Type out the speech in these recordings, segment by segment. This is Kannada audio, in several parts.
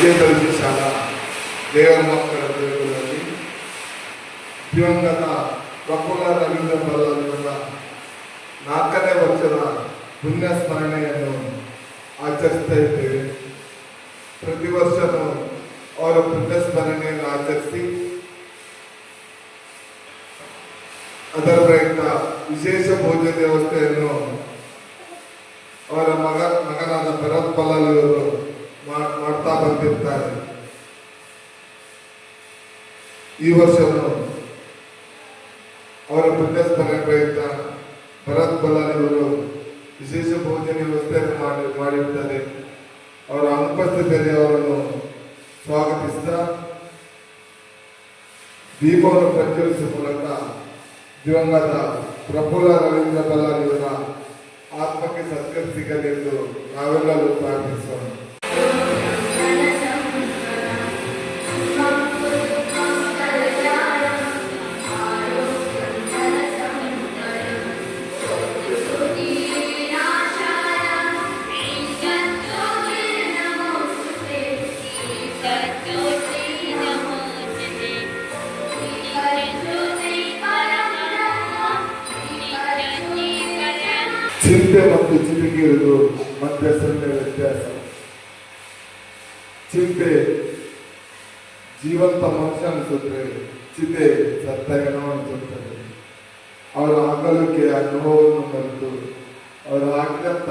ವಿಜಯದರ್ಶಿ ಶಾಲಾ ದೇವರ ಮಕ್ಕಳ ದೇಗುಲದಲ್ಲಿ ದಿವಂಗತ ಪ್ರಫುಲ್ಲ ರವೀಂದ್ರ ಬಲ್ಲಾಳರ 4ನೇ ವರ್ಷದ ಪುಣ್ಯ ಸ್ಮರಣೆಯನ್ನು ಆಚರಿಸ್ತಾ ಇದ್ದೇವೆ. ಪ್ರತಿ ವರ್ಷವೂ ಅವರ ಪುಣ್ಯ ಸ್ಮರಣೆಯನ್ನು ಆಚರಿಸಿ ಅದರ ಪ್ರಯುಕ್ತ ವಿಶೇಷ ಭೋಜನ ವ್ಯವಸ್ಥೆಯನ್ನು ಅವರ ಮಗನಾದ ಭರತ್ ಬಲ್ಲಾಳರು ಮಾಡ್ತಾ ಬಂದಿರ್ತಾರೆ. ಈ ವರ್ಷವೂ ಅವರ ಪುಣ್ಯ ಸ್ಮರಣೆ ಪ್ರಯುಕ್ತ ಭರತ್ ಬಲ್ಲಾಳರು ವಿಶೇಷ ಭೋಜನ ವ್ಯವಸ್ಥೆಯನ್ನು ಮಾಡಿರ್ತಾರೆ. ಅವರ ಅನುಪಸ್ಥಿತಿಯಲ್ಲಿ ಅವರನ್ನು ಸ್ವಾಗತಿಸಿದ ದೀಪವನ್ನು ಪ್ರಜ್ವಲಿಸುವ ಮೂಲಕ ದಿವಂಗತ ಪ್ರಫುಲ್ಲ ರವೀಂದ್ರ ಬಲ್ಲಾಳರ ಆತ್ಮಕ್ಕೆ ಸದ್ಗತಿ ಸಿಗಲಿ ಎಂದು ನಾವೆಲ್ಲರೂ ಪ್ರಾರ್ಥಿಸೋಣ. ಚಿಂತೆ ಮತ್ತು ಚಿಟಿಕೆಯುವುದು ಮಧ್ಯ ಸಣ್ಣ ವ್ಯತ್ಯಾಸ. ಚಿಂತೆ ಜೀವಂತ ಮನುಷ್ಯ ಅನಿಸುತ್ತೆ, ಚಿತೆ ಸತ್ತಯನ ಅನಿಸುತ್ತದೆ. ಅವರ ಅಗಲಿಕೆ ಅನುಭವವನ್ನು ಕಲಿತು ಅವರು ಹಾಕಿದಂತ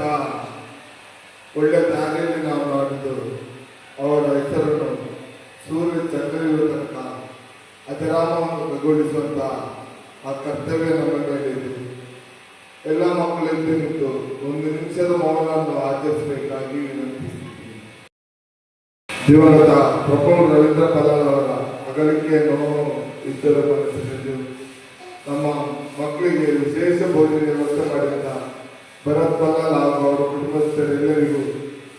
ಒಳ್ಳೆ ದಾರಿಯಲ್ಲಿ ನಾವು ಮಾಡಿದ್ದು ಅವರ ಹೆಸರನ್ನು ಸೂರ್ಯ ಚಂದ್ರಿರುವ ತನಕ ಅಜರಾಮವನ್ನು ಕೈಗೊಳಿಸುವಂತ ಆ ಕರ್ತವ್ಯ ನಮ್ಮ ಮೇಲಿದೆ. ಎಲ್ಲ ಮಕ್ಕಳೆಂದು ನಿಂತು 1 ನಿಮಿಷದ ಮೌನವನ್ನು ಆಚರಿಸಬೇಕಾಗಿ ವಿನಂತಿಸುತ್ತೀನಿ. ದಿವಂಗತ ಪ್ರಫುಲ್ಲ ರವೀಂದ್ರ ಬಲ್ಲಾಳರ ಅಗಲಿಕೆಯ ನೋವು ಇದ್ದರೂ ಮನಸ್ಸಿದ್ದು ನಮ್ಮ ಮಕ್ಕಳಿಗೆ ವಿಶೇಷ ಭೋಜನ ವ್ಯವಸ್ಥೆ ಮಾಡಿದ ಭರತ್ ಬಲ್ಲಾಳ್ ಹಾಗೂ ಅವರ ಕುಟುಂಬಸ್ಥರೆಲ್ಲರಿಗೂ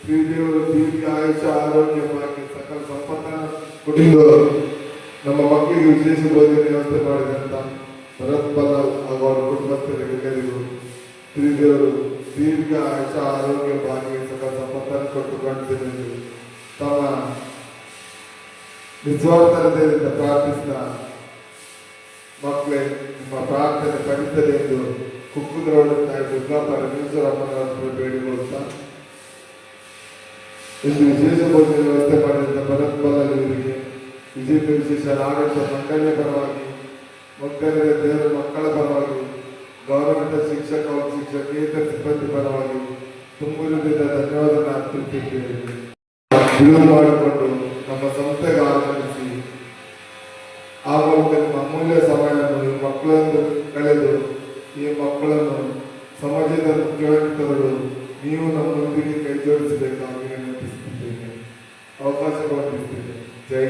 ಶ್ರೀದೇವರು ದೀರ್ಘ ಆಯುಷ್ಯ ಆರೋಗ್ಯ ಭಾಗ್ಯ ಸಕಲ ಸಂಪತ್ತನ್ನು ಕೊಟ್ಟಿದ್ದು ನಮ್ಮ ಮಕ್ಕಳಿಗೆ ವಿಶೇಷ ಭೋಜನ ವ್ಯವಸ್ಥೆ ಮಾಡಿದಂತ ಭರತ್ ಬಲ್ಲಾಳ್ ಹಾಗೂ ಅವರ ಕುಟುಂಬಸ್ಥರೆಲ್ಲರಿಗೂ ಶ್ರೀದೇವರು ದೀರ್ಘ ಆಯುಷ್ಯ ಆರೋಗ್ಯ ಭಾಗ್ಯ ಸಕಲ ಸಂಪತ್ತನ್ನು ಕೊಟ್ಟುಕೊಂಡಿದ್ದು ತಮ್ಮ ನಿಸ್ವಾರ್ಥತೆಯಿಂದ ಪ್ರಾರ್ಥಿಸಿದ ಮಕ್ಕಳೇ ನಿಮ್ಮ ಪ್ರಾರ್ಥನೆ ಫಲಿಸಲಿ ಎಂದು ಕುಕ್ಕುದ್ರೋಡ ತಾಯಿ ದುರ್ಗಾ ಪರಮೇಶ್ವರ ಅಮ್ಮನವರ ಬೇಡಿಕೊಳ್ಳುತ್ತಾ ಇಂದು ವಿಶೇಷ ಭೋಜನ ವ್ಯವಸ್ಥೆ ಮಾಡಿದ ಭರತ್ ಬಲ್ಲಾಳ್ ಇವರಿಗೆ ವಿಶೇಷ ಆಡಳಿತ ಮಂಡಳಿಯ ಪರವಾಗಿ ಮಕ್ಕಳ ದೇವರ ಮಕ್ಕಳ ಪರವಾಗಿ ಗೌರವಿತ ಶಿಕ್ಷಕ ಹಾಗೂ ಶಿಕ್ಷಕೇತರ ಸಿಬ್ಬಂದಿ ಪರವಾಗಿ ತುಂಬುವುದರಿಂದ ಧನ್ಯವಾದ ಅರ್ಪಿಸುತ್ತಿದ್ದೇವೆ. ಬಿಡುವು ಮಾಡಿಕೊಂಡು ನಮ್ಮ ಸಂಸ್ಥೆಗೆ ಆಗಮಿಸಿ ಆ ಮೂಲಕ ನಿಮ್ಮ ಅಮೂಲ್ಯ ಸಮಯವನ್ನು ಈ ಮಕ್ಕಳನ್ನು ಕಳೆದು ಈ ಮಕ್ಕಳನ್ನು ಸಮಾಜದ ಮುಖ್ಯ ವ್ಯಕ್ತಿಗಳು ನೀವು ನಮ್ಮೊಂದಿಗೆ ಕೈ ಜೋಡಿಸಬೇಕಾಗಿ ವಿನಂತಿಸುತ್ತಿದ್ದೇನೆ. ಅವಕಾಶ ಕೊಟ್ಟಿದ್ದೇನೆ. ಜೈ